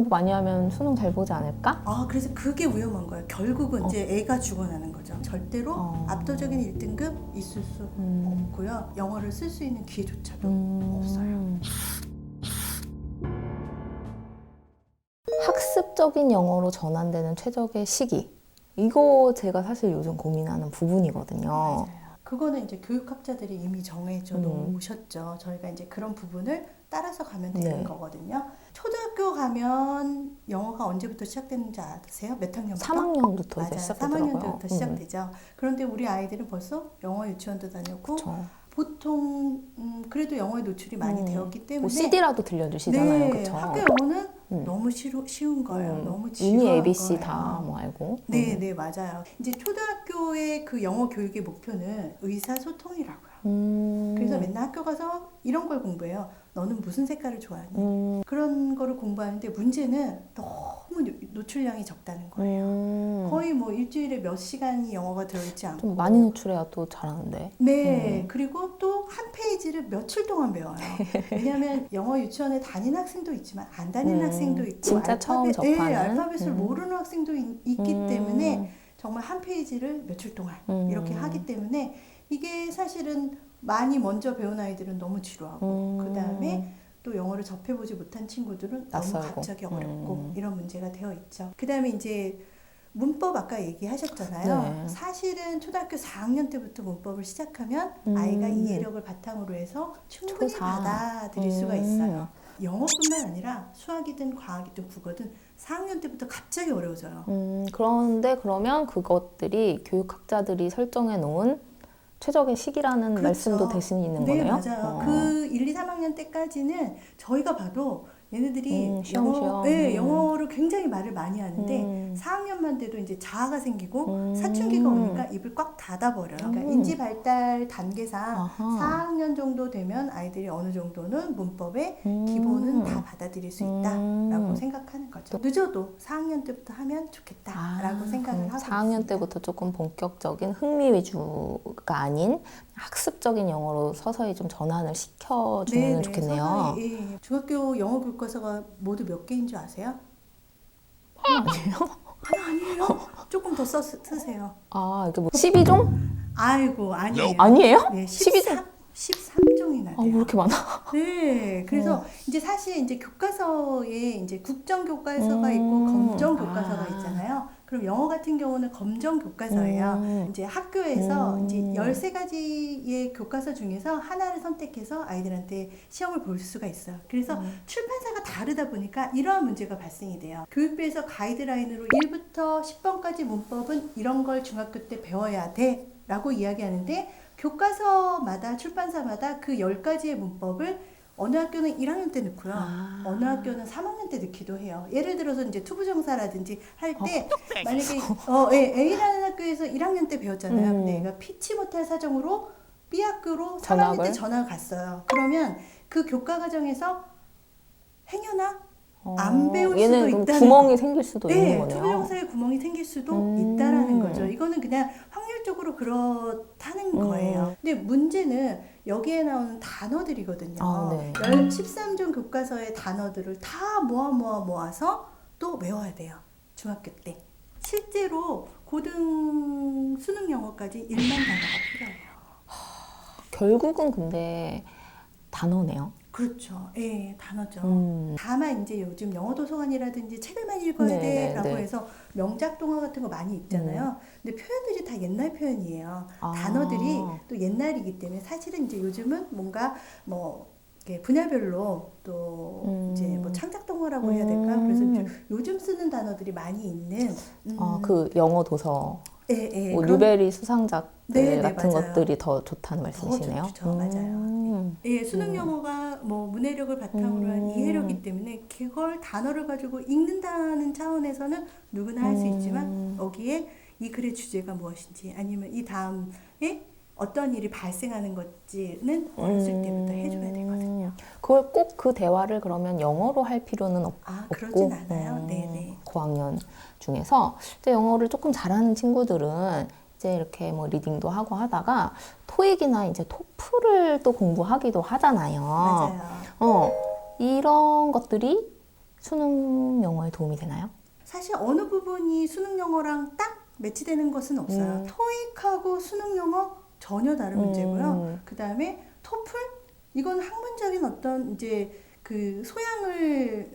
많이 하면 수능 잘 보지 않을까? 그래서 그게 위험한 거예요. 결국은 이제 애가 죽어나는 거죠. 절대로 압도적인 1등급 있을 수 없고요. 영어를 쓸 수 있는 기회조차도 없어요. 학습적인 영어로 전환되는 최적의 시기. 이거 제가 사실 요즘 고민하는 부분이거든요. 맞아요. 그거는 이제 교육학자들이 이미 정해져 놓으셨죠. 저희가 이제 그런 부분을 따라서 가면 되는 거거든요. 초등학교 가면 영어가 언제부터 시작되는지 아세요? 몇 학년부터? 3학년부터 맞아요. 이제 시작되더라고요. 3학년부터 시작되죠. 그런데 우리 아이들은 벌써 영어 유치원도 다녔고 그쵸. 보통 그래도 영어에 노출이 많이 되었기 때문에 뭐 CD라도 들려주시잖아요. 네, 그쵸? 학교 영어는 너무 쉬운 거예요. 너무 지루한 이미 ABC 거예요. 다 뭐 알고. 네, 맞아요. 이제 초등학교의 그 영어 교육의 목표는 의사소통이라고요. 그래서 맨날 학교 가서 이런 걸 공부해요. 너는 무슨 색깔을 좋아하니? 그런 거를 공부하는데 문제는 너무 노출량이 적다는 거예요. 거의 뭐 일주일에 몇 시간이 영어가 들어있지 않고 좀 많이 노출해야 또 잘하는데. 네, 그리고 또 한 페이지를 며칠 동안 배워요. 왜냐하면 영어 유치원에 다니는 학생도 있지만 안 다니는 학생도 있고 진짜 처음 접하는 알파벳을 모르는 학생도 있기 때문에 정말 한 페이지를 며칠 동안 이렇게 하기 때문에 이게 사실은 많이 먼저 배운 아이들은 너무 지루하고 그 다음에 또 영어를 접해보지 못한 친구들은 낯설고. 너무 갑자기 어렵고 이런 문제가 되어 있죠. 그 다음에 이제 문법 아까 얘기하셨잖아요. 네. 사실은 초등학교 4학년 때부터 문법을 시작하면 아이가 이해력을 바탕으로 해서 충분히 초사. 받아들일 수가 있어요. 영어뿐만 아니라 수학이든 과학이든 국어든 4학년 때부터 갑자기 어려워져요. 그런데 그러면 그것들이 교육학자들이 설정해 놓은 최적의 시기라는 그렇죠. 말씀도 대신 있는 네, 거네요? 맞아요. 그 1, 2, 3학년 때까지는 저희가 봐도 얘네들이 쉬엄쉬엄. 영어를 굉장히 말을 많이 하는데 4학년만 돼도 이제 자아가 생기고 사춘기가 오니까 입을 꽉 닫아버려요. 그러니까 인지 발달 단계상 4학년 정도 되면 아이들이 어느 정도는 문법의 기본은 다 받아들일 수 있다라고 생각하는 거죠. 늦어도 4학년 때부터 하면 좋겠다라고 생각을 하고 4학년 있습니다. 때부터 조금 본격적인 흥미 위주가 아닌 학습적인 영어로 서서히 좀 전환을 시켜주면 좋겠네요. 서서히, 예. 중학교 영어 교과서가 모두 몇 개인 줄 아세요? 아니에요? 하나 아니에요? 조금 더 쓰세요. 이게 뭐 12종? 아이고, 아니에요. 아니에요? 네, 12종? 13종이나 돼요. 왜 이렇게 많아? 네, 그래서 이제 사실 이제 교과서에 이제 국정 교과서가 있고 검정 교과서가 있잖아요. 그럼 영어 같은 경우는 검정 교과서예요. 이제 학교에서 이제 13가지의 교과서 중에서 하나를 선택해서 아이들한테 시험을 볼 수가 있어요. 그래서 출판사가 다르다 보니까 이러한 문제가 발생이 돼요. 교육부에서 가이드라인으로 1부터 10번까지 문법은 이런 걸 중학교 때 배워야 돼 라고 이야기하는데 교과서마다 출판사마다 그 10가지의 문법을 어느 학교는 1학년 때 넣고요. 어느 학교는 3학년 때 넣기도 해요. 예를 들어서 이제 투부정사라든지 할 때 만약에 A라는 학교에서 1학년 때 배웠잖아요. 근데 얘가 피치 못할 사정으로 B 학교로 3학년 때 전학을 갔어요. 그러면 그 교과 과정에서 행여나 안 배울 수도 얘는 있다는 구멍이 생길 수도 있는 네, 거네요. 투부정사에 구멍이 생길 수도 있다라는 거죠. 이거는 그냥 확률적으로 그렇다는 거예요. 근데 문제는 여기에 나오는 단어들이거든요. 네. 13종 교과서의 단어들을 다 모아서 또 외워야 돼요. 중학교 때. 실제로 고등 수능 영어까지 1만 단어가 필요해요. 결국은 근데 단어네요. 그렇죠. 예, 단어죠. 다만 이제 요즘 영어 도서관이라든지 책을만 읽어야 돼라고 해서 명작 동화 같은 거 많이 읽잖아요. 근데 표현들이 다 옛날 표현이에요. 단어들이 또 옛날이기 때문에 사실은 이제 요즘은 뭔가 뭐 분야별로 또 이제 뭐 창작 동화라고 해야 될까? 그래서 요즘 쓰는 단어들이 많이 있는 그 영어 도서. 뭐 그런 뉴베리 수상작들 같은 맞아요. 것들이 더 좋다는 말씀이시네요. 좋죠. 맞아요. 예, 수능 영어가 뭐 문해력을 바탕으로 한 이해력이기 때문에 그걸 단어를 가지고 읽는다는 차원에서는 누구나 할 수 있지만 여기에 이 글의 주제가 무엇인지 아니면 이 다음에 어떤 일이 발생하는 건지는 어렸을 때부터 해줘야 되거든요. 그걸 꼭 그 대화를 그러면 영어로 할 필요는 그러진 없고 않아요. 네네. 고학년 중에서 이제 영어를 조금 잘하는 친구들은 이제 이렇게 뭐 리딩도 하고 하다가 토익이나 이제 토플을 또 공부하기도 하잖아요. 맞아요. 이런 것들이 수능 영어에 도움이 되나요? 사실 어느 부분이 수능 영어랑 딱 매치되는 것은 없어요. 토익하고 수능 영어 전혀 다른 문제고요. 그 다음에 토플 이건 학문적인 어떤 이제 그 소양을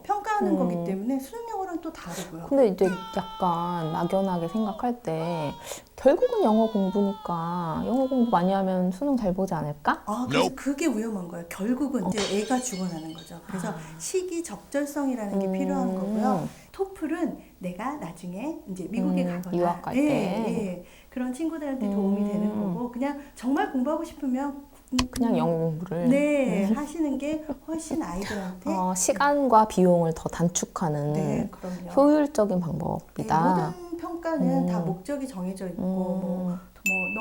평가하는 거기 때문에 수능 영어랑 또 다르고요. 근데 이제 약간 막연하게 생각할 때 결국은 영어 공부니까 영어 공부 많이 하면 수능 잘 보지 않을까? 그래서 그게 위험한 거예요. 결국은 이제 애가 죽어나는 거죠. 그래서 시기 적절성이라는 게 필요한 거고요. 토플은 내가 나중에 이제 미국에 가거나 유학 갈 때. 그런 친구들한테 도움이 되는 거고 그냥 정말 공부하고 싶으면 그냥 영어 공부를 하시는 게 훨씬 아이들한테 시간과 비용을 더 단축하는 그럼요. 효율적인 방법이다. 모든 평가는 다 목적이 정해져 있고 뭐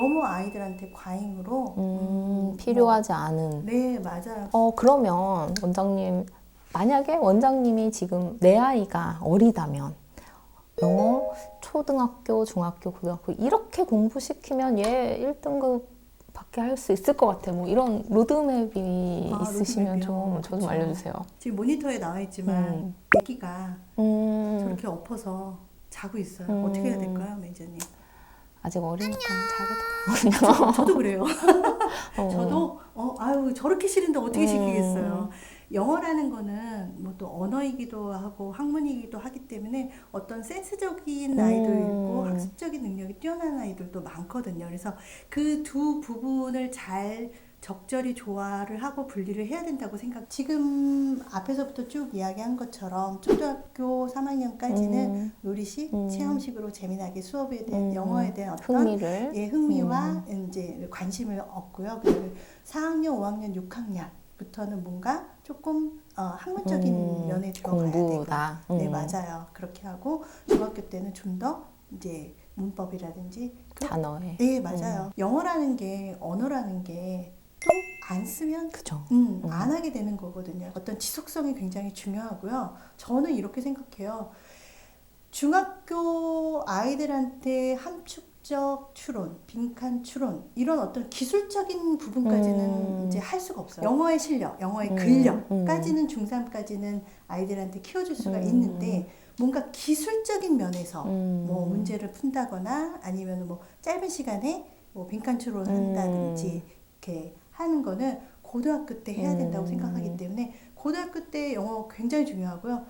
너무 아이들한테 과잉으로 필요하지 않은. 네, 맞아요. 그러면 원장님, 만약에 원장님이 지금 내 아이가 어리다면 영어 초등학교, 중학교, 고등학교 이렇게 공부시키면 얘 1등급 밖에 할 수 있을 것 같아. 뭐 이런 로드맵이 있으시면 좀 저 좀 알려주세요. 지금 모니터에 나와 있지만 아기가 저렇게 엎어서 자고 있어요. 어떻게 해야 될까요, 매니저님? 아직 어리니까 자게 저도 그래요. 저도 아유 저렇게 싫은데 어떻게 시키겠어요. 영어라는 거는 뭐 또 언어이기도 하고 학문이기도 하기 때문에 어떤 센스적인 아이도 있고 학습적인 능력이 뛰어난 아이들도 많거든요. 그래서 그 두 부분을 잘 적절히 조화를 하고 분리를 해야 된다고 지금 앞에서부터 쭉 이야기한 것처럼 초등학교 3학년까지는 놀이식, 체험식으로 재미나게 수업에 대한 영어에 대한 어떤 흥미와 이제 관심을 얻고요. 그다음에 4학년, 5학년, 6학년부터는 뭔가 조금 학문적인 면에 들어가야 되고, 네 맞아요. 그렇게 하고 중학교 때는 좀 더 이제 문법이라든지 단어에. 네 맞아요. 영어라는 게 언어라는 게 또 안 쓰면 그죠. 안 하게 되는 거거든요. 어떤 지속성이 굉장히 중요하고요. 저는 이렇게 생각해요. 중학교 아이들한테 함축적 추론, 빈칸 추론 이런 어떤 기술적인 부분까지는 이제 할 수가 없어요. 영어의 실력, 영어의 근력까지는 중3까지는 아이들한테 키워줄 수가 있는데 뭔가 기술적인 면에서 뭐 문제를 푼다거나 아니면 뭐 짧은 시간에 뭐 빈칸 추론을 한다든지 이렇게 하는 거는 고등학교 때 해야 된다고 생각하기 때문에 고등학교 때 영어 굉장히 중요하고요.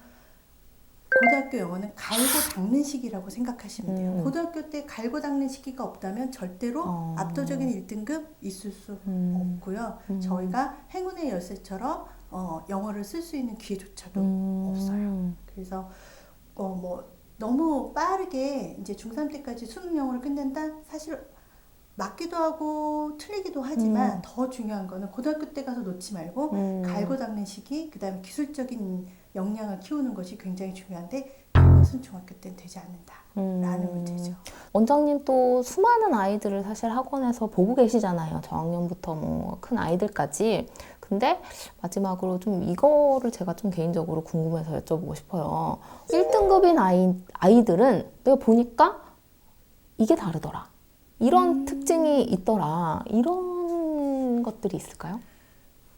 고등학교 영어는 갈고 닦는 시기라고 생각하시면 돼요. 고등학교 때 갈고 닦는 시기가 없다면 절대로 압도적인 1등급 있을 수 없고요. 저희가 행운의 열쇠처럼 영어를 쓸 수 있는 기회조차도 없어요. 그래서 뭐 너무 빠르게 이제 중3 때까지 수능 영어를 끝낸다? 사실 맞기도 하고 틀리기도 하지만 더 중요한 거는 고등학교 때 가서 놓지 말고 갈고 닦는 시기, 그 다음에 기술적인 역량을 키우는 것이 굉장히 중요한데 그것은 중학교 때는 되지 않는다라는 문제죠. 원장님 또 수많은 아이들을 사실 학원에서 보고 계시잖아요. 저학년부터 뭐 큰 아이들까지. 근데 마지막으로 좀 이거를 제가 좀 개인적으로 궁금해서 여쭤보고 싶어요. 1등급인 아이들은 내가 보니까 이게 다르더라. 이런 특징이 있더라. 이런 것들이 있을까요?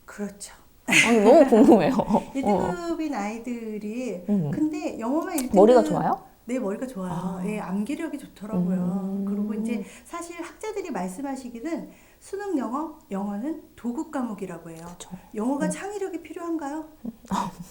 그렇죠. 너무 궁금해요. 1등급인 아이들이 근데 영어만 1등급 머리가 좋아요? 네, 머리가 좋아요. 예, 암기력이 좋더라고요. 그리고 이제 사실 학자들이 말씀하시기는 수능 영어는 도구 과목이라고 해요. 그쵸. 영어가 창의력이 필요한가요?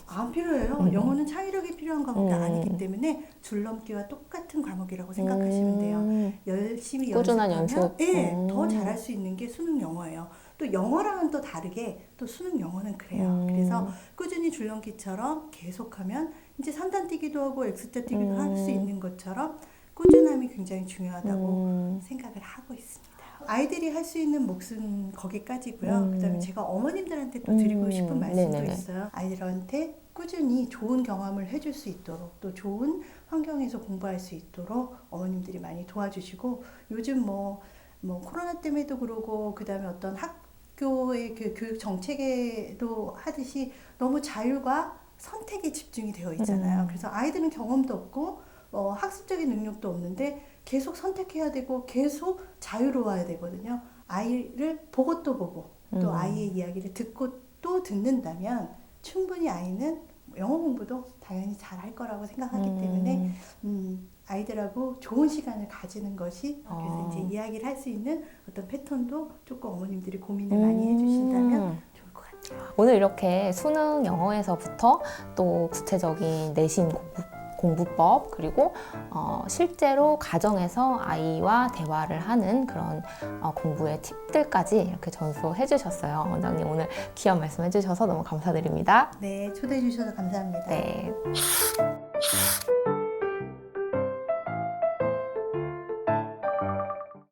안 필요해요. 영어는 창의력이 필요한 과목이 아니기 때문에 줄넘기와 똑같은 과목이라고 생각하시면 돼요. 열심히 꾸준한 연습하면 연습. 예, 더 잘할 수 있는 게 수능 영어예요. 또 영어랑은 또 다르게 또 수능 영어는 그래요. 그래서 꾸준히 줄넘기처럼 계속하면 이제 3단 뛰기도 하고 X자 뛰기도 할 수 있는 것처럼 꾸준함이 굉장히 중요하다고 생각을 하고 있습니다. 아이들이 할 수 있는 몫은 거기까지고요. 그다음에 제가 어머님들한테 또 드리고 싶은 말씀도 있어요. 아이들한테 꾸준히 좋은 경험을 해줄 수 있도록 또 좋은 환경에서 공부할 수 있도록 어머님들이 많이 도와주시고 요즘 뭐 코로나 때문에도 그러고 그다음에 어떤 학교의 그 교육 정책에도 하듯이 너무 자율과 선택에 집중이 되어 있잖아요. 그래서 아이들은 경험도 없고 학습적인 능력도 없는데 계속 선택해야 되고 계속 자유로워야 되거든요. 아이를 보고 또 보고 또 아이의 이야기를 듣고 또 듣는다면 충분히 아이는 영어 공부도 당연히 잘 할 거라고 생각하기 때문에 아이들하고 좋은 시간을 가지는 것이 그래서 이제 이야기를 할 수 있는 어떤 패턴도 조금 어머님들이 고민을 많이 해주신다면 좋을 것 같아요. 오늘 이렇게 수능 영어에서부터 또 구체적인 내신 공부법 그리고 실제로 가정에서 아이와 대화를 하는 그런 공부의 팁들까지 이렇게 전수해 주셨어요. 원장님 오늘 귀한 말씀 해주셔서 너무 감사드립니다. 네, 초대해 주셔서 감사합니다. 네.